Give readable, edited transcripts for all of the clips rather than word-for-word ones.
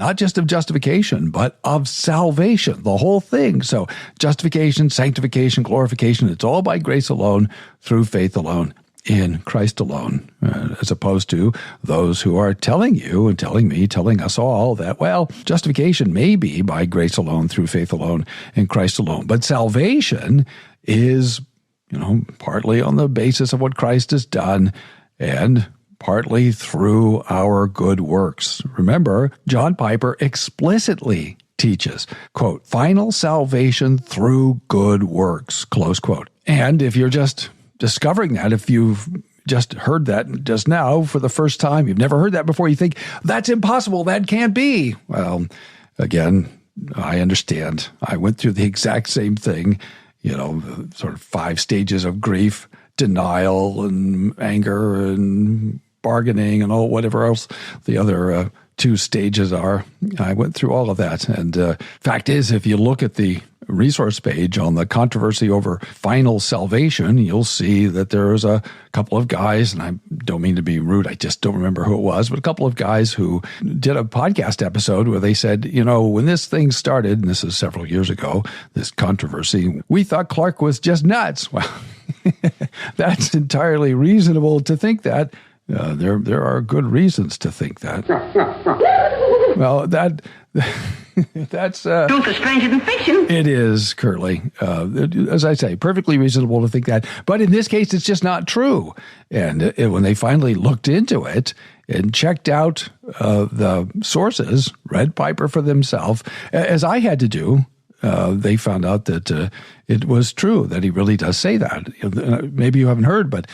not just of justification, but of salvation, the whole thing. So justification, sanctification, glorification, it's all by grace alone, through faith alone, in Christ alone, as opposed to those who are telling you and telling me, telling us all that, well, justification may be by grace alone, through faith alone, in Christ alone. But salvation is, partly on the basis of what Christ has done and partly through our good works. Remember, John Piper explicitly teaches, quote, final salvation through good works, close quote. And if you're just discovering that, if you've just heard that just now for the first time, you've never heard that before, you think, that's impossible, that can't be. Well, again, I understand. I went through the exact same thing, sort of 5 stages of grief, denial and anger and bargaining and whatever else the other 2 stages are. I went through all of that. And fact is, if you look at the resource page on the controversy over final salvation, you'll see that there's a couple of guys, and I don't mean to be rude, I just don't remember who it was, but a couple of guys who did a podcast episode where they said, when this thing started, and this is several years ago, this controversy, we thought Clark was just nuts. Well, that's entirely reasonable to think that. There are good reasons to think that. Well, that's truth is stranger than fiction. It is, Curly. As I say, perfectly reasonable to think that. But in this case, it's just not true. And when they finally looked into it and checked out the sources, read Piper for themselves, as I had to do, they found out that it was true, that he really does say that. Maybe you haven't heard, but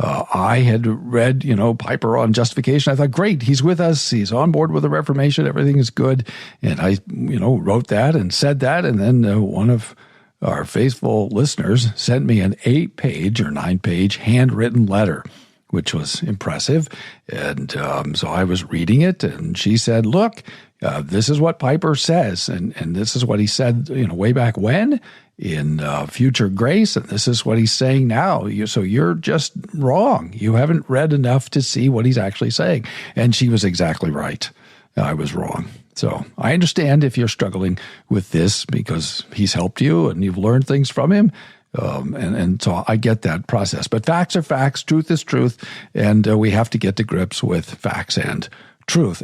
I had read, Piper on justification. I thought, great, he's with us. He's on board with the Reformation. Everything is good. And I, wrote that and said that. And then one of our faithful listeners sent me an 8-page or 9-page handwritten letter, which was impressive. And so I was reading it, and she said, look, this is what Piper says. And this is what he said, way back when in Future Grace. And this is what he's saying now. So you're just wrong. You haven't read enough to see what he's actually saying. And she was exactly right. I was wrong. So I understand if you're struggling with this because he's helped you and you've learned things from him. And so I get that process. But facts are facts. Truth is truth. And we have to get to grips with facts and truth.